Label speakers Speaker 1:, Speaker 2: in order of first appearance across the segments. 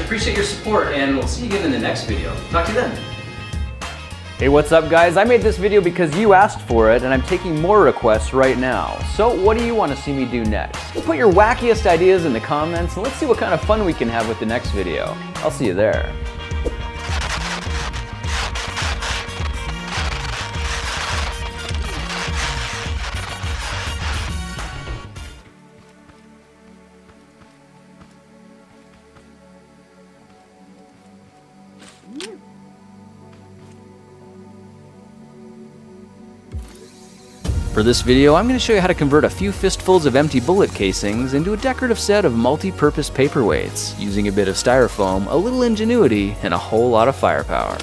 Speaker 1: appreciate your support, and we'll see you again in the next video. Talk to you then.
Speaker 2: Hey, what's up guys? I made this video because you asked for it and I'm taking more requests right now. So what do you want to see me do next? Put your wackiest ideas in the comments and let's see what kind of fun we can have with the next video. I'll see you there. For this video, I'm going to show you how to convert a few fistfuls of empty bullet casings into a decorative set of multi-purpose paperweights, using a bit of styrofoam, a little ingenuity, and a whole lot of firepower.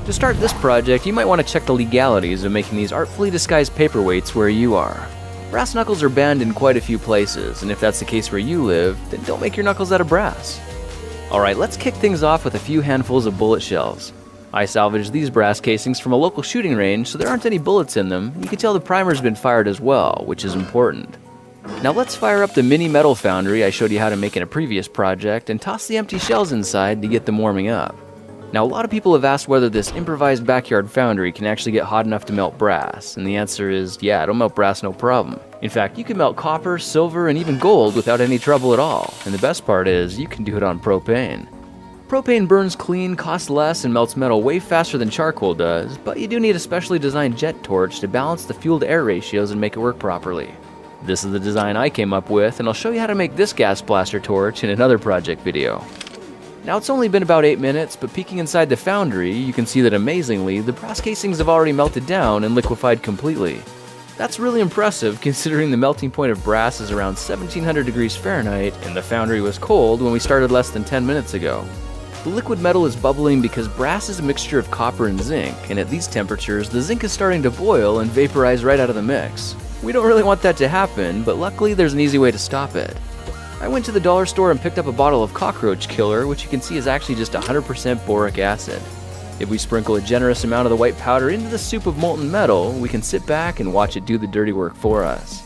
Speaker 2: To start this project, you might want to check the legalities of making these artfully disguised paperweights where you are. Brass knuckles are banned in quite a few places, and if that's the case where you live, then don't make your knuckles out of brass. Alright, let's kick things off with a few handfuls of bullet shells. I salvaged these brass casings from a local shooting range, so there aren't any bullets in them. You can tell the primer's been fired as well, which is important. Now let's fire up the mini metal foundry I showed you how to make in a previous project and toss the empty shells inside to get them warming up. Now a lot of people have asked whether this improvised backyard foundry can actually get hot enough to melt brass, and the answer is yeah, it'll melt brass no problem. In fact, you can melt copper, silver, and even gold without any trouble at all, and the best part is you can do it on propane. Propane burns clean, costs less, and melts metal way faster than charcoal does, but you do need a specially designed jet torch to balance the fuel-to-air ratios and make it work properly. This is the design I came up with, and I'll show you how to make this gas blaster torch in another project video. Now it's only been about 8 minutes, but peeking inside the foundry, you can see that amazingly, the brass casings have already melted down and liquefied completely. That's really impressive considering the melting point of brass is around 1700 degrees Fahrenheit, and the foundry was cold when we started less than 10 minutes ago. The liquid metal is bubbling because brass is a mixture of copper and zinc, and at these temperatures, the zinc is starting to boil and vaporize right out of the mix. We don't really want that to happen, but luckily there's an easy way to stop it. I went to the dollar store and picked up a bottle of cockroach killer, which you can see is actually just 100% boric acid. If we sprinkle a generous amount of the white powder into the soup of molten metal, we can sit back and watch it do the dirty work for us.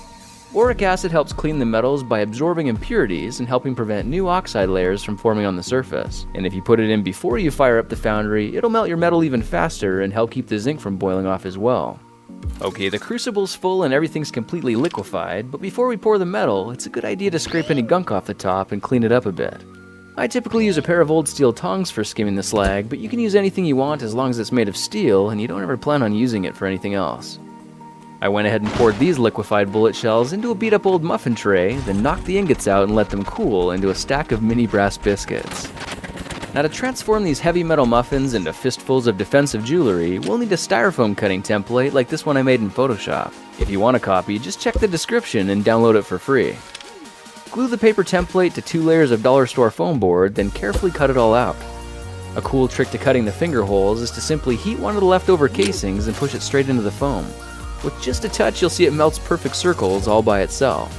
Speaker 2: Boric acid helps clean the metals by absorbing impurities and helping prevent new oxide layers from forming on the surface. And if you put it in before you fire up the foundry, it'll melt your metal even faster and help keep the zinc from boiling off as well. Okay, the crucible's full and everything's completely liquefied, but before we pour the metal, it's a good idea to scrape any gunk off the top and clean it up a bit. I typically use a pair of old steel tongs for skimming the slag, but you can use anything you want as long as it's made of steel and you don't ever plan on using it for anything else. I went ahead and poured these liquefied bullet shells into a beat up old muffin tray, then knocked the ingots out and let them cool into a stack of mini brass biscuits. Now to transform these heavy metal muffins into fistfuls of defensive jewelry, we'll need a styrofoam cutting template like this one I made in Photoshop. If you want a copy, just check the description and download it for free. Glue the paper template to 2 layers of dollar store foam board, then carefully cut it all out. A cool trick to cutting the finger holes is to simply heat one of the leftover casings and push it straight into the foam. With just a touch, you'll see it melts perfect circles all by itself.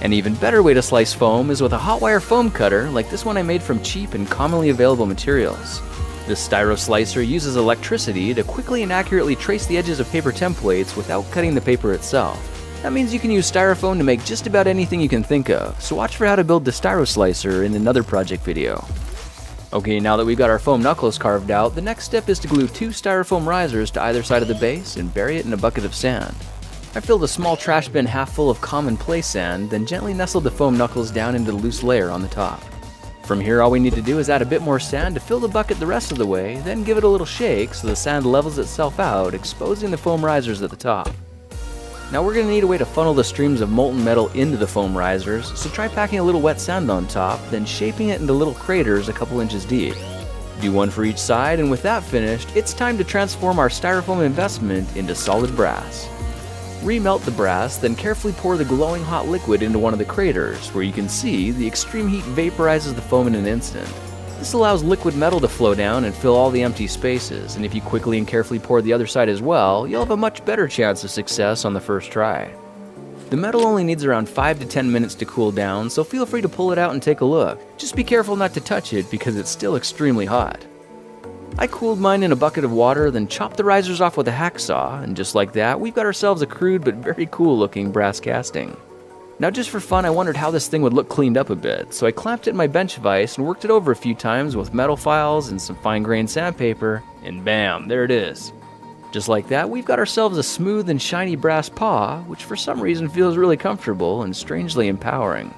Speaker 2: An even better way to slice foam is with a hot wire foam cutter like this one I made from cheap and commonly available materials. This styro slicer uses electricity to quickly and accurately trace the edges of paper templates without cutting the paper itself. That means you can use styrofoam to make just about anything you can think of, so watch for how to build the styro slicer in another project video. Okay, now that we've got our foam knuckles carved out, the next step is to glue 2 styrofoam risers to either side of the base and bury it in a bucket of sand. I filled a small trash bin half full of common play sand, then gently nestled the foam knuckles down into the loose layer on the top. From here, all we need to do is add a bit more sand to fill the bucket the rest of the way, then give it a little shake so the sand levels itself out, exposing the foam risers at the top. Now we're going to need a way to funnel the streams of molten metal into the foam risers, so try packing a little wet sand on top, then shaping it into little craters a couple inches deep. Do one for each side, and with that finished, it's time to transform our styrofoam investment into solid brass. Remelt the brass, then carefully pour the glowing hot liquid into one of the craters, where you can see the extreme heat vaporizes the foam in an instant. This allows liquid metal to flow down and fill all the empty spaces, and if you quickly and carefully pour the other side as well, you'll have a much better chance of success on the first try. The metal only needs around 5 to 10 minutes to cool down, so feel free to pull it out and take a look. Just be careful not to touch it because it's still extremely hot. I cooled mine in a bucket of water, then chopped the risers off with a hacksaw, and just like that, we've got ourselves a crude but very cool looking brass casting. Now just for fun, I wondered how this thing would look cleaned up a bit, so I clamped it in my bench vise and worked it over a few times with metal files and some fine-grained sandpaper, and bam, there it is. Just like that, we've got ourselves a smooth and shiny brass paw, which for some reason feels really comfortable and strangely empowering.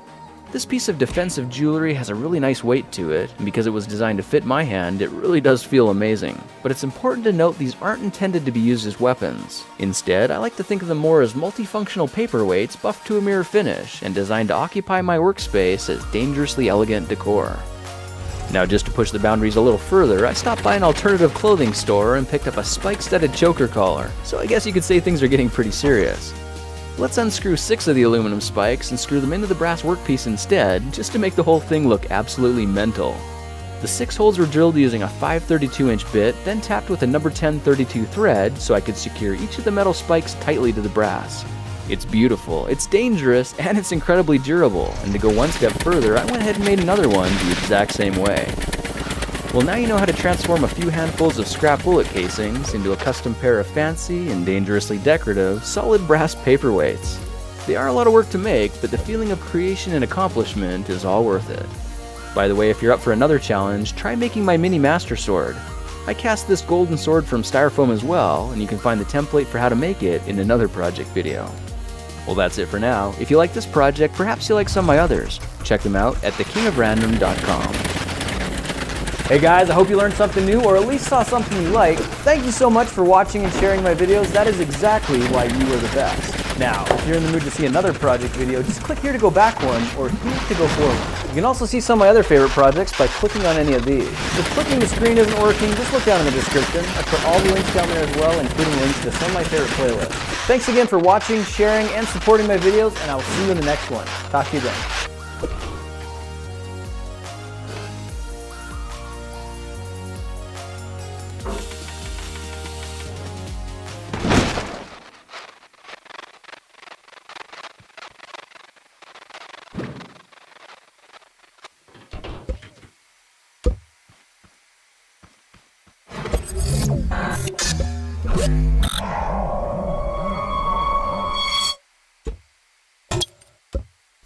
Speaker 2: This piece of defensive jewelry has a really nice weight to it, and because it was designed to fit my hand, it really does feel amazing. But it's important to note these aren't intended to be used as weapons. Instead, I like to think of them more as multifunctional paperweights buffed to a mirror finish and designed to occupy my workspace as dangerously elegant decor. Now just to push the boundaries a little further, I stopped by an alternative clothing store and picked up a spike-studded choker collar, so I guess you could say things are getting pretty serious. Let's unscrew 6 of the aluminum spikes and screw them into the brass workpiece instead, just to make the whole thing look absolutely mental. The 6 holes were drilled using a 5/32-inch bit, then tapped with a number 10 32 thread so I could secure each of the metal spikes tightly to the brass. It's beautiful, it's dangerous, and it's incredibly durable, and to go one step further, I went ahead and made another one the exact same way. Well, now you know how to transform a few handfuls of scrap bullet casings into a custom pair of fancy and dangerously decorative, solid brass paperweights. They are a lot of work to make, but the feeling of creation and accomplishment is all worth it. By the way, if you're up for another challenge, try making my mini master sword. I cast this golden sword from styrofoam as well, and you can find the template for how to make it in another project video. Well, that's it for now. If you like this project, perhaps you'll like some of my others. Check them out at thekingofrandom.com. Hey guys, I hope you learned something new or at least saw something you like. Thank you so much for watching and sharing my videos. That is exactly why you are the best. Now, if you're in the mood to see another project video, just click here to go back one or here to go forward. You can also see some of my other favorite projects by clicking on any of these. If clicking the screen isn't working, just look down in the description. I put all the links down there as well, including links to some of my favorite playlists. Thanks again for watching, sharing, and supporting my videos, and I will see you in the next one. Talk to you then.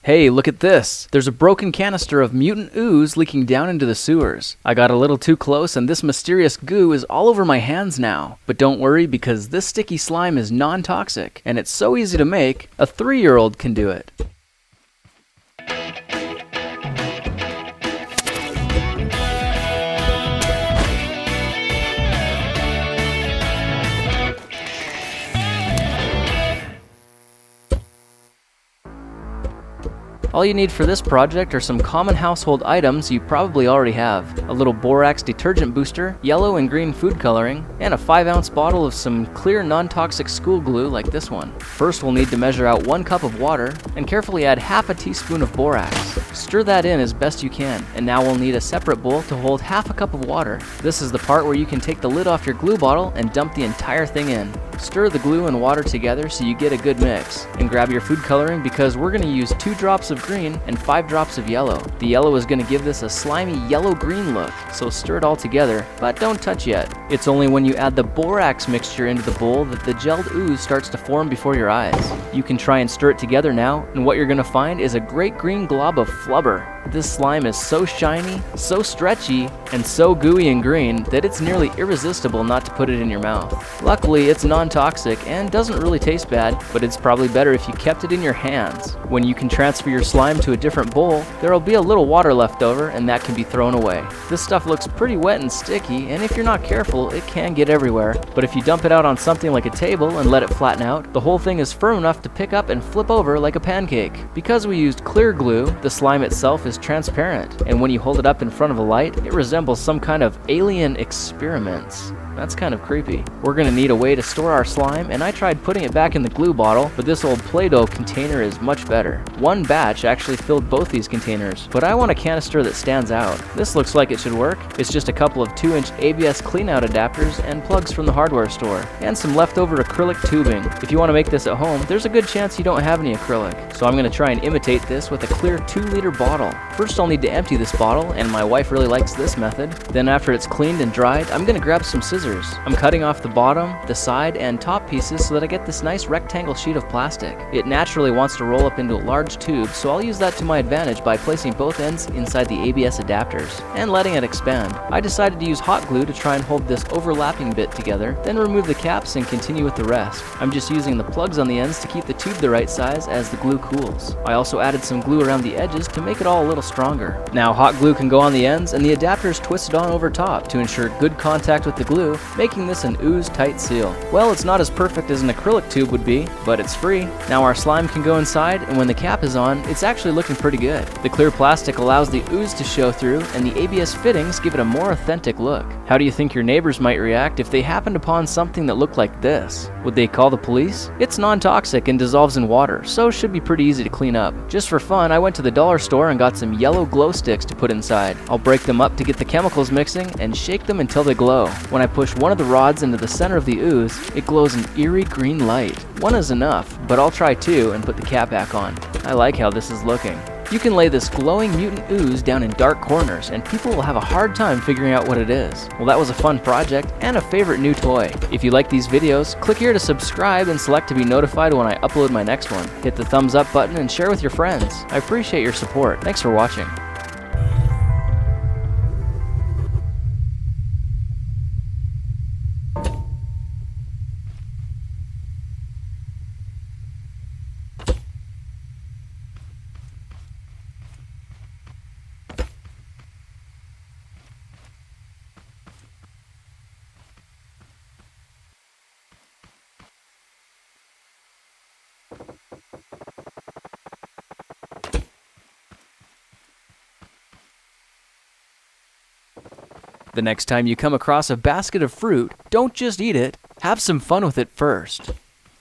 Speaker 2: Hey, look at this! There's a broken canister of mutant ooze leaking down into the sewers. I got a little too close and this mysterious goo is all over my hands now. But don't worry, because this sticky slime is non-toxic, and it's so easy to make, a 3-year-old can do it. All you need for this project are some common household items you probably already have. A little borax detergent booster, yellow and green food coloring, and a 5-ounce bottle of some clear non-toxic school glue like this one. First we'll need to measure out 1 cup of water and carefully add half a teaspoon of borax. Stir that in as best you can, and now we'll need a separate bowl to hold half a cup of water. This is the part where you can take the lid off your glue bottle and dump the entire thing in. Stir the glue and water together so you get a good mix. And grab your food coloring because we're going to use 2 drops of green and 5 drops of yellow. The yellow is going to give this a slimy yellow-green look, so stir it all together, but don't touch yet. It's only when you add the borax mixture into the bowl that the gelled ooze starts to form before your eyes. You can try and stir it together now, and what you're going to find is a great green glob of flubber. This slime is so shiny, so stretchy, and so gooey and green that it's nearly irresistible not to put it in your mouth. Luckily, it's non-toxic and doesn't really taste bad, but it's probably better if you kept it in your hands. When you can transfer your slime to a different bowl, there'll be a little water left over and that can be thrown away. This stuff looks pretty wet and sticky, and if you're not careful, it can get everywhere. But if you dump it out on something like a table and let it flatten out, the whole thing is firm enough to pick up and flip over like a pancake. Because we used clear glue, the slime itself is transparent, and when you hold it up in front of a light, it resembles some kind of alien experiments. That's kind of creepy. We're gonna need a way to store our slime, and I tried putting it back in the glue bottle, but this old Play-Doh container is much better. One batch actually filled both these containers, but I want a canister that stands out. This looks like it should work. It's just a couple of 2-inch ABS cleanout adapters and plugs from the hardware store, and some leftover acrylic tubing. If you want to make this at home, there's a good chance you don't have any acrylic, so I'm gonna try and imitate this with a clear 2-liter bottle. First I'll need to empty this bottle, and my wife really likes this method. Then after it's cleaned and dried, I'm gonna grab some scissors scissors. I'm cutting off the bottom, the side, and top pieces so that I get this nice rectangle sheet of plastic. It naturally wants to roll up into a large tube, so I'll use that to my advantage by placing both ends inside the ABS adapters and letting it expand. I decided to use hot glue to try and hold this overlapping bit together, then remove the caps and continue with the rest. I'm just using the plugs on the ends to keep the tube the right size as the glue cools. I also added some glue around the edges to make it all a little stronger. Now hot glue can go on the ends and the adapter is twisted on over top to ensure good contact with the glue, making this an ooze-tight seal. Well, it's not as perfect as an acrylic tube would be, but it's free. Now our slime can go inside, and when the cap is on, it's actually looking pretty good. The clear plastic allows the ooze to show through, and the ABS fittings give it a more authentic look. How do you think your neighbors might react if they happened upon something that looked like this? Would they call the police? It's non-toxic and dissolves in water, so should be pretty easy to clean up. Just for fun, I went to the dollar store and got some yellow glow sticks to put inside. I'll break them up to get the chemicals mixing and shake them until they glow. When I push one of the rods into the center of the ooze, it glows an eerie green light. One is enough, but I'll try two and put the cap back on. I like how this is looking. You can lay this glowing mutant ooze down in dark corners and people will have a hard time figuring out what it is. Well, that was a fun project and a favorite new toy. If you like these videos, click here to subscribe and select to be notified when I upload my next one. Hit the thumbs up button and share with your friends. I appreciate your support. Thanks for watching. The next time you come across a basket of fruit, don't just eat it, have some fun with it first.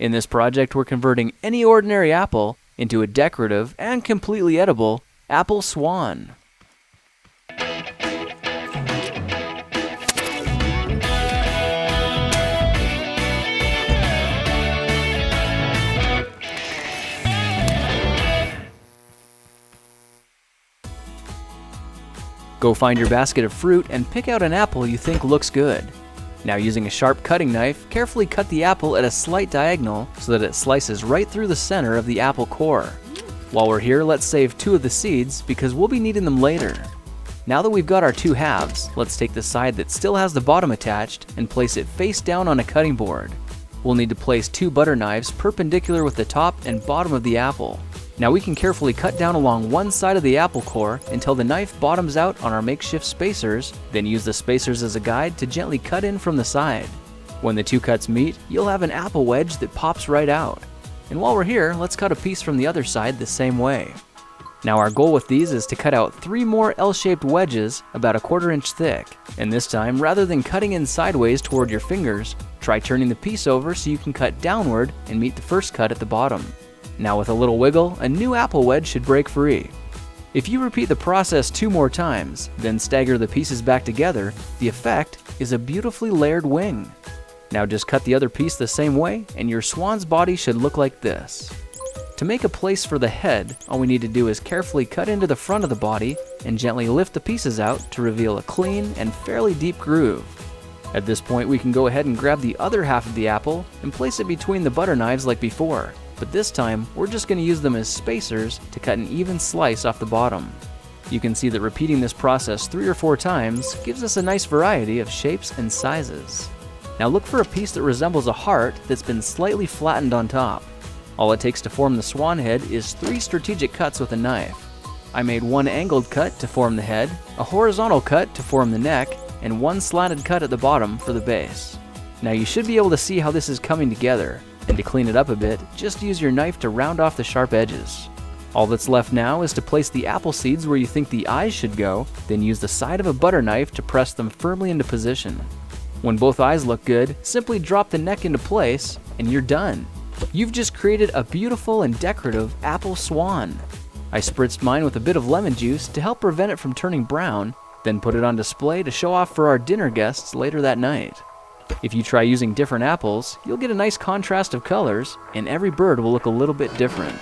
Speaker 2: In this project, we're converting any ordinary apple into a decorative and completely edible apple swan. Go find your basket of fruit and pick out an apple you think looks good. Now using a sharp cutting knife, carefully cut the apple at a slight diagonal so that it slices right through the center of the apple core. While we're here, let's save two of the seeds because we'll be needing them later. Now that we've got our two halves, let's take the side that still has the bottom attached and place it face down on a cutting board. We'll need to place two butter knives perpendicular with the top and bottom of the apple. Now we can carefully cut down along one side of the apple core until the knife bottoms out on our makeshift spacers, then use the spacers as a guide to gently cut in from the side. When the two cuts meet, you'll have an apple wedge that pops right out. And while we're here, let's cut a piece from the other side the same way. Now our goal with these is to cut out 3 more L-shaped wedges about 1/4 inch thick. And this time, rather than cutting in sideways toward your fingers, try turning the piece over so you can cut downward and meet the first cut at the bottom. Now with a little wiggle, a new apple wedge should break free. If you repeat the process 2 more times, then stagger the pieces back together, the effect is a beautifully layered wing. Now just cut the other piece the same way and your swan's body should look like this. To make a place for the head, all we need to do is carefully cut into the front of the body and gently lift the pieces out to reveal a clean and fairly deep groove. At this point we can go ahead and grab the other half of the apple and place it between the butter knives like before. But this time, we're just going to use them as spacers to cut an even slice off the bottom. You can see that repeating this process 3 or 4 times gives us a nice variety of shapes and sizes. Now look for a piece that resembles a heart that's been slightly flattened on top. All it takes to form the swan head is 3 strategic cuts with a knife. I made 1 angled cut to form the head, a horizontal cut to form the neck, and 1 slanted cut at the bottom for the base. Now you should be able to see how this is coming together. And to clean it up a bit, just use your knife to round off the sharp edges. All that's left now is to place the apple seeds where you think the eyes should go, then use the side of a butter knife to press them firmly into position. When both eyes look good, simply drop the neck into place, and you're done. You've just created a beautiful and decorative apple swan. I spritzed mine with a bit of lemon juice to help prevent it from turning brown, then put it on display to show off for our dinner guests later that night. If you try using different apples, you'll get a nice contrast of colors, and every bird will look a little bit different.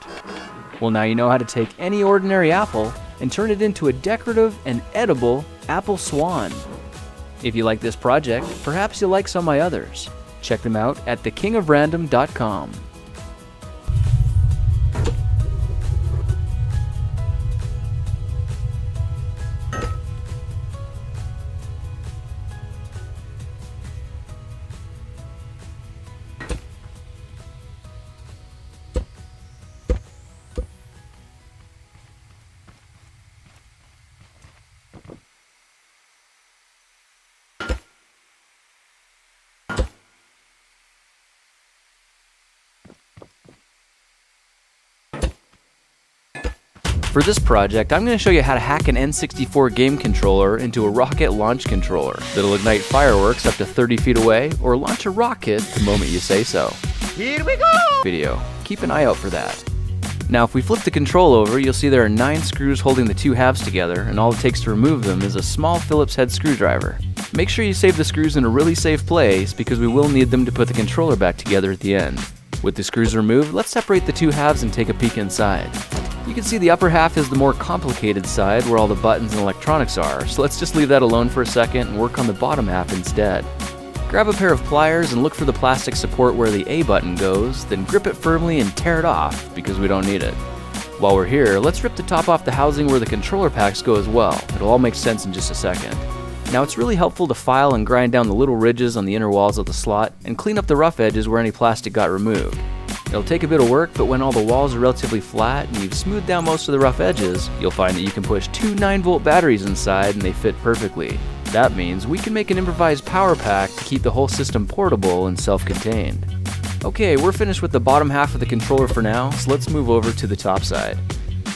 Speaker 2: Well, now you know how to take any ordinary apple and turn it into a decorative and edible apple swan. If you like this project, perhaps you'll like some of my others. Check them out at thekingofrandom.com. For this project, I'm going to show you how to hack an N64 game controller into a rocket launch controller that'll ignite fireworks up to 30 feet away or launch a rocket the moment you say so.
Speaker 3: Here we go!
Speaker 2: Video. Keep an eye out for that. Now if we flip the control over, you'll see there are 9 screws holding the two halves together, and all it takes to remove them is a small Phillips head screwdriver. Make sure you save the screws in a really safe place because we will need them to put the controller back together at the end. With the screws removed, let's separate the two halves and take a peek inside. You can see the upper half is the more complicated side where all the buttons and electronics are, so let's just leave that alone for a second and work on the bottom half instead. Grab a pair of pliers and look for the plastic support where the A button goes, then grip it firmly and tear it off because we don't need it. While we're here, let's rip the top off the housing where the controller packs go as well. It'll all make sense in just a second. Now it's really helpful to file and grind down the little ridges on the inner walls of the slot and clean up the rough edges where any plastic got removed. It'll take a bit of work, but when all the walls are relatively flat and you've smoothed down most of the rough edges, you'll find that you can push 2 9-volt batteries inside and they fit perfectly. That means we can make an improvised power pack to keep the whole system portable and self-contained. Okay, we're finished with the bottom half of the controller for now, so let's move over to the top side.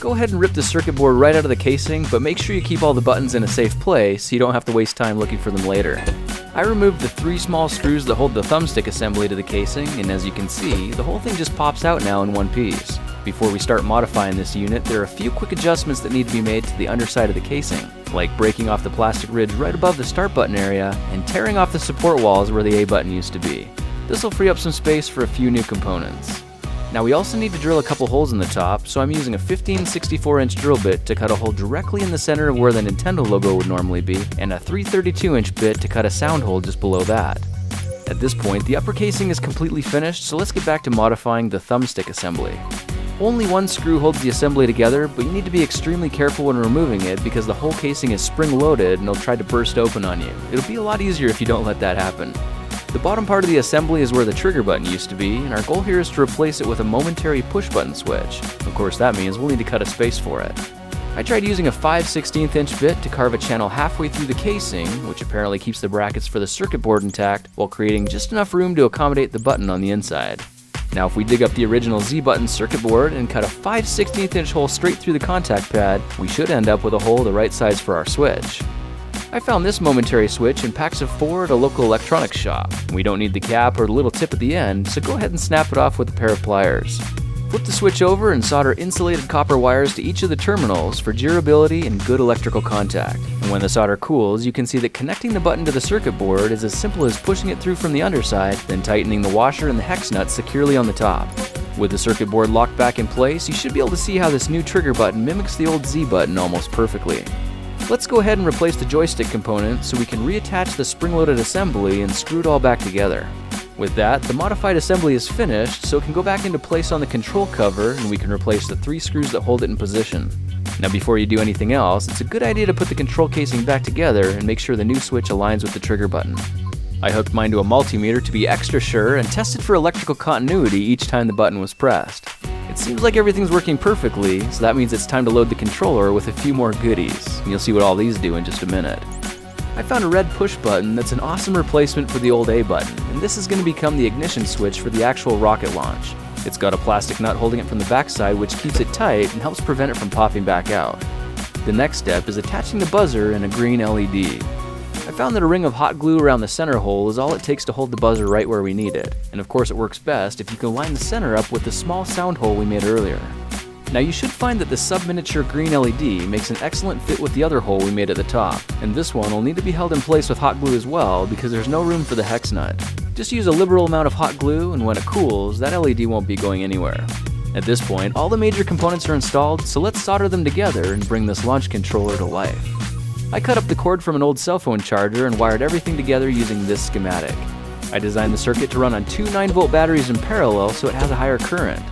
Speaker 2: Go ahead and rip the circuit board right out of the casing, but make sure you keep all the buttons in a safe place so you don't have to waste time looking for them later. I removed the 3 small screws that hold the thumbstick assembly to the casing, and as you can see, the whole thing just pops out now in one piece. Before we start modifying this unit, there are a few quick adjustments that need to be made to the underside of the casing, like breaking off the plastic ridge right above the start button area and tearing off the support walls where the A button used to be. This will free up some space for a few new components. Now we also need to drill a couple holes in the top, so I'm using a 15 64-inch drill bit to cut a hole directly in the center of where the Nintendo logo would normally be, and a 332-inch bit to cut a sound hole just below that. At this point, the upper casing is completely finished, so let's get back to modifying the thumbstick assembly. Only one screw holds the assembly together, but you need to be extremely careful when removing it because the whole casing is spring-loaded and it'll try to burst open on you. It'll be a lot easier if you don't let that happen. The bottom part of the assembly is where the trigger button used to be, and our goal here is to replace it with a momentary push button switch. Of course, that means we'll need to cut a space for it. I tried using a 5/16" bit to carve a channel halfway through the casing, which apparently keeps the brackets for the circuit board intact while creating just enough room to accommodate the button on the inside. Now if we dig up the original Z button circuit board and cut a 5/16" hole straight through the contact pad, we should end up with a hole the right size for our switch. I found this momentary switch in packs of 4 at a local electronics shop. We don't need the cap or the little tip at the end, so go ahead and snap it off with a pair of pliers. Flip the switch over and solder insulated copper wires to each of the terminals for durability and good electrical contact. And when the solder cools, you can see that connecting the button to the circuit board is as simple as pushing it through from the underside, then tightening the washer and the hex nut securely on the top. With the circuit board locked back in place, you should be able to see how this new trigger button mimics the old Z button almost perfectly. Let's go ahead and replace the joystick component so we can reattach the spring-loaded assembly and screw it all back together. With that, the modified assembly is finished, so it can go back into place on the control cover and we can replace the 3 screws that hold it in position. Now before you do anything else, it's a good idea to put the control casing back together and make sure the new switch aligns with the trigger button. I hooked mine to a multimeter to be extra sure and tested for electrical continuity each time the button was pressed. It seems like everything's working perfectly, so that means it's time to load the controller with a few more goodies, and you'll see what all these do in just a minute. I found a red push button that's an awesome replacement for the old A button, and this is going to become the ignition switch for the actual rocket launch. It's got a plastic nut holding it from the backside which keeps it tight and helps prevent it from popping back out. The next step is attaching the buzzer and a green LED. I found that a ring of hot glue around the center hole is all it takes to hold the buzzer right where we need it, and of course it works best if you can line the center up with the small sound hole we made earlier. Now you should find that the sub-miniature green LED makes an excellent fit with the other hole we made at the top, and this one will need to be held in place with hot glue as well because there's no room for the hex nut. Just use a liberal amount of hot glue, and when it cools, that LED won't be going anywhere. At this point, all the major components are installed, so let's solder them together and bring this launch controller to life. I cut up the cord from an old cell phone charger and wired everything together using this schematic. I designed the circuit to run on two 9-volt batteries in parallel so it has a higher current.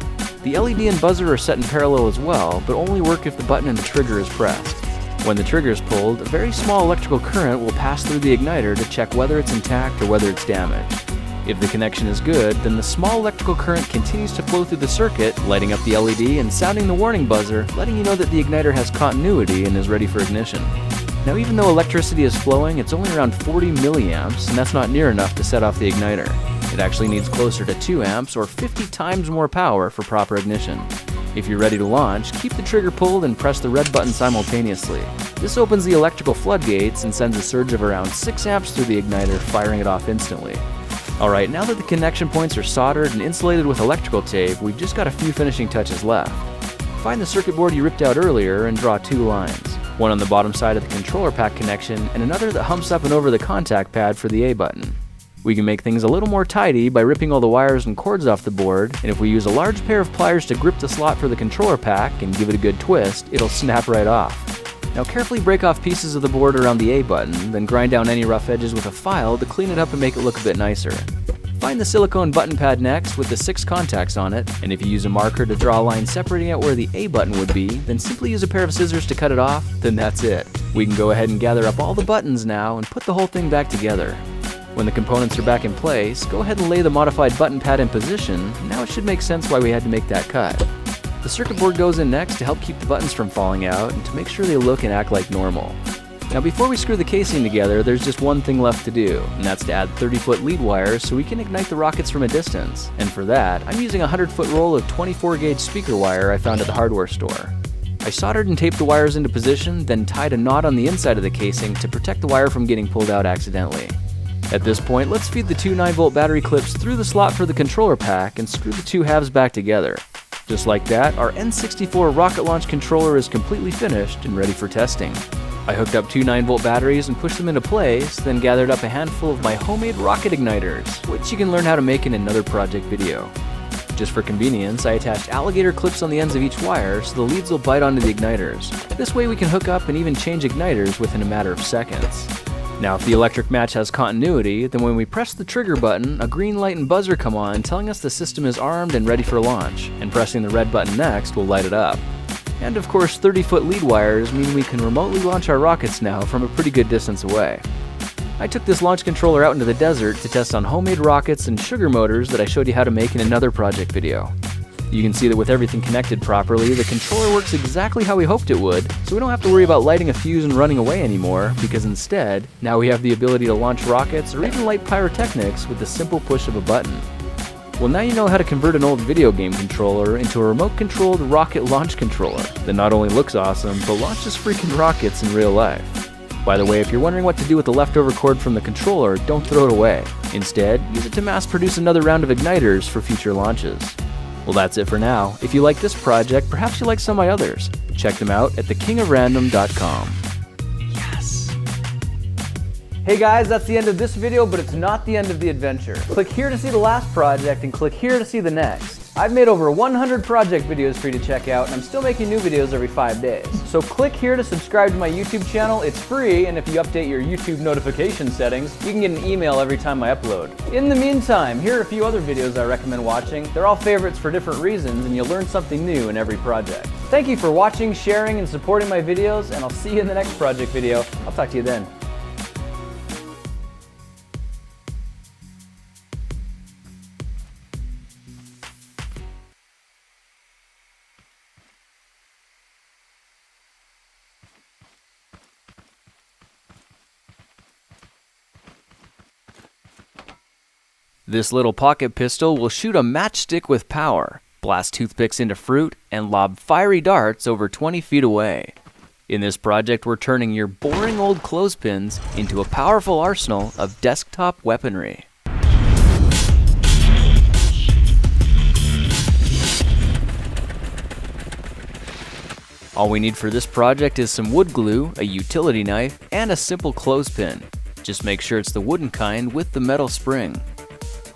Speaker 2: The LED and buzzer are set in parallel as well, but only work if the button and the trigger is pressed. When the trigger is pulled, a very small electrical current will pass through the igniter to check whether it's intact or whether it's damaged. If the connection is good, then the small electrical current continues to flow through the circuit, lighting up the LED and sounding the warning buzzer, letting you know that the igniter has continuity and is ready for ignition. Now, even though electricity is flowing, it's only around 40 milliamps, and that's not near enough to set off the igniter. It actually needs closer to 2 amps or 50 times more power for proper ignition. If you're ready to launch, keep the trigger pulled and press the red button simultaneously. This opens the electrical floodgates and sends a surge of around 6 amps through the igniter, firing it off instantly. Alright, now that the connection points are soldered and insulated with electrical tape, we've just got a few finishing touches left. Find the circuit board you ripped out earlier and draw 2 lines. One on the bottom side of the controller pack connection and another that humps up and over the contact pad for the A button. We can make things a little more tidy by ripping all the wires and cords off the board, and if we use a large pair of pliers to grip the slot for the controller pack and give it a good twist, it'll snap right off. Now carefully break off pieces of the board around the A button, then grind down any rough edges with a file to clean it up and make it look a bit nicer. Find the silicone button pad next with the 6 contacts on it, and if you use a marker to draw a line separating out where the A button would be, then simply use a pair of scissors to cut it off, then that's it. We can go ahead and gather up all the buttons now and put the whole thing back together. When the components are back in place, go ahead and lay the modified button pad in position. Now it should make sense why we had to make that cut. The circuit board goes in next to help keep the buttons from falling out and to make sure they look and act like normal. Now before we screw the casing together, there's just one thing left to do, and that's to add 30-foot lead wires so we can ignite the rockets from a distance. And for that, I'm using a 100-foot roll of 24-gauge speaker wire I found at the hardware store. I soldered and taped the wires into position, then tied a knot on the inside of the casing to protect the wire from getting pulled out accidentally. At this point, let's feed the two 9-volt battery clips through the slot for the controller pack and screw the two halves back together. Just like that, our N64 rocket launch controller is completely finished and ready for testing. I hooked up two 9-volt batteries and pushed them into place, then gathered up a handful of my homemade rocket igniters, which you can learn how to make in another project video. Just for convenience, I attached alligator clips on the ends of each wire so the leads will bite onto the igniters. This way we can hook up and even change igniters within a matter of seconds. Now if the electric match has continuity, then when we press the trigger button, a green light and buzzer come on telling us the system is armed and ready for launch, and pressing the red button next will light it up. And of course 30-foot lead wires mean we can remotely launch our rockets now from a pretty good distance away. I took this launch controller out into the desert to test on homemade rockets and sugar motors that I showed you how to make in another project video. You can see that with everything connected properly, the controller works exactly how we hoped it would, so we don't have to worry about lighting a fuse and running away anymore, because instead, now we have the ability to launch rockets or even light pyrotechnics with the simple push of a button. Well, now you know how to convert an old video game controller into a remote-controlled rocket launch controller that not only looks awesome, but launches freaking rockets in real life. By the way, if you're wondering what to do with the leftover cord from the controller, don't throw it away. Instead, use it to mass produce another round of igniters for future launches. Well, that's it for now. If you like this project, perhaps you like some of my others. Check them out at thekingofrandom.com. Yes! Hey guys, that's the end of this video, but it's not the end of the adventure. Click here to see the last project and click here to see the next. I've made over 100 project videos for you to check out, and I'm still making new videos every 5 days. So click here to subscribe to my YouTube channel. It's free, and if you update your YouTube notification settings, you can get an email every time I upload. In the meantime, here are a few other videos I recommend watching. They're all favorites for different reasons, and you'll learn something new in every project. Thank you for watching, sharing, and supporting my videos, and I'll see you in the next project video. I'll talk to you then. This little pocket pistol will shoot a matchstick with power, blast toothpicks into fruit, and lob fiery darts over 20 feet away. In this project, we're turning your boring old clothespins into a powerful arsenal of desktop weaponry. All we need for this project is some wood glue, a utility knife, and a simple clothespin. Just make sure it's the wooden kind with the metal spring.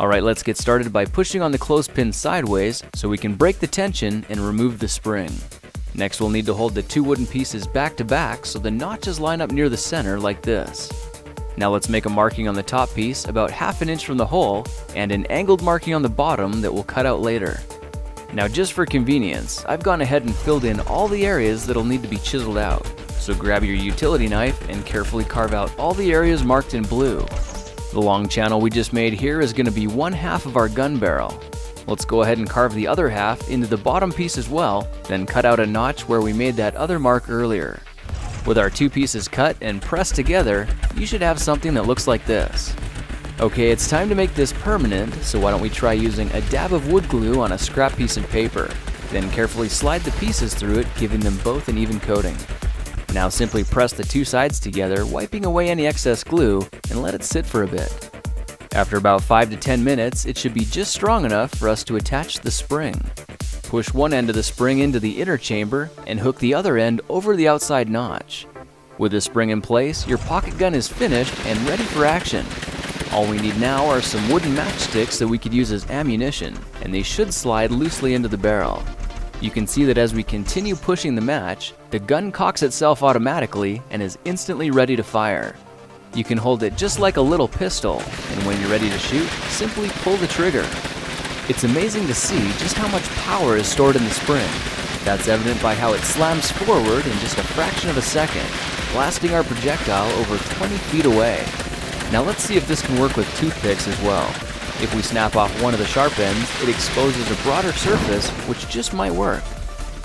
Speaker 2: Alright, let's get started by pushing on the clothespin sideways so we can break the tension and remove the spring. Next, we'll need to hold the two wooden pieces back to back so the notches line up near the center like this. Now let's make a marking on the top piece about ½ an inch from the hole and an angled marking on the bottom that we'll cut out later. Now just for convenience, I've gone ahead and filled in all the areas that'll need to be chiseled out. So grab your utility knife and carefully carve out all the areas marked in blue. The long channel we just made here is going to be 1/2 of our gun barrel. Let's go ahead and carve the other half into the bottom piece as well, then cut out a notch where we made that other mark earlier. With our two pieces cut and pressed together, you should have something that looks like this. Okay, it's time to make this permanent, so why don't we try using a dab of wood glue on a scrap piece of paper, then carefully slide the pieces through it, giving them both an even coating. Now simply press the two sides together, wiping away any excess glue, and let it sit for a bit. After about 5 to 10 minutes, it should be just strong enough for us to attach the spring. Push one end of the spring into the inner chamber and hook the other end over the outside notch. With the spring in place, your pocket gun is finished and ready for action. All we need now are some wooden matchsticks that we could use as ammunition, and they should slide loosely into the barrel. You can see that as we continue pushing the match, the gun cocks itself automatically and is instantly ready to fire. You can hold it just like a little pistol, and when you're ready to shoot, simply pull the trigger. It's amazing to see just how much power is stored in the spring. That's evident by how it slams forward in just a fraction of a second, blasting our projectile over 20 feet away. Now let's see if this can work with toothpicks as well. If we snap off one of the sharp ends, it exposes a broader surface, which just might work.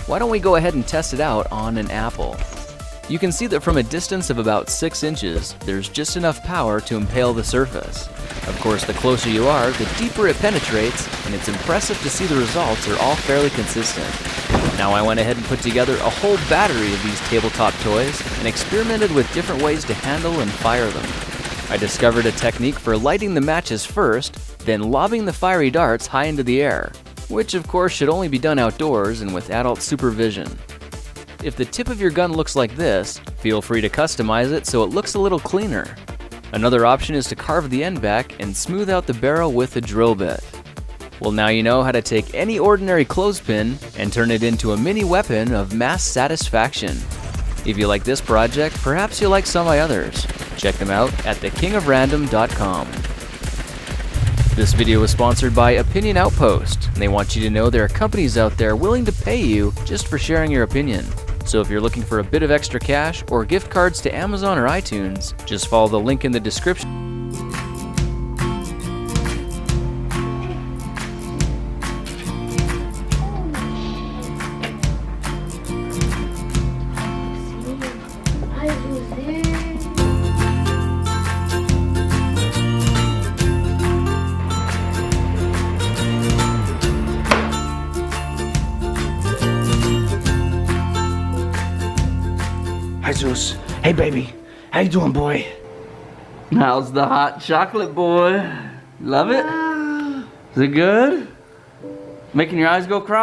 Speaker 2: Why don't we go ahead and test it out on an apple? You can see that from a distance of about 6 inches, there's just enough power to impale the surface. Of course, the closer you are, the deeper it penetrates, and it's impressive to see the results are all fairly consistent. Now I went ahead and put together a whole battery of these tabletop toys and experimented with different ways to handle and fire them. I discovered a technique for lighting the matches first, then lobbing the fiery darts high into the air, which of course should only be done outdoors and with adult supervision. If the tip of your gun looks like this, feel free to customize it so it looks a little cleaner. Another option is to carve the end back and smooth out the barrel with a drill bit. Well, now you know how to take any ordinary clothespin and turn it into a mini weapon of mass satisfaction. If you like this project, perhaps you'll like some of my others. Check them out at thekingofrandom.com. This video was sponsored by Opinion Outpost, and they want you to know there are companies out there willing to pay you just for sharing your opinion. So if you're looking for a bit of extra cash or gift cards to Amazon or iTunes, just follow the link in the description.
Speaker 3: Hi, Zeus. Hey, baby. How you doing, boy? How's the hot chocolate, boy? Love it? Is it good? Making your eyes go cross?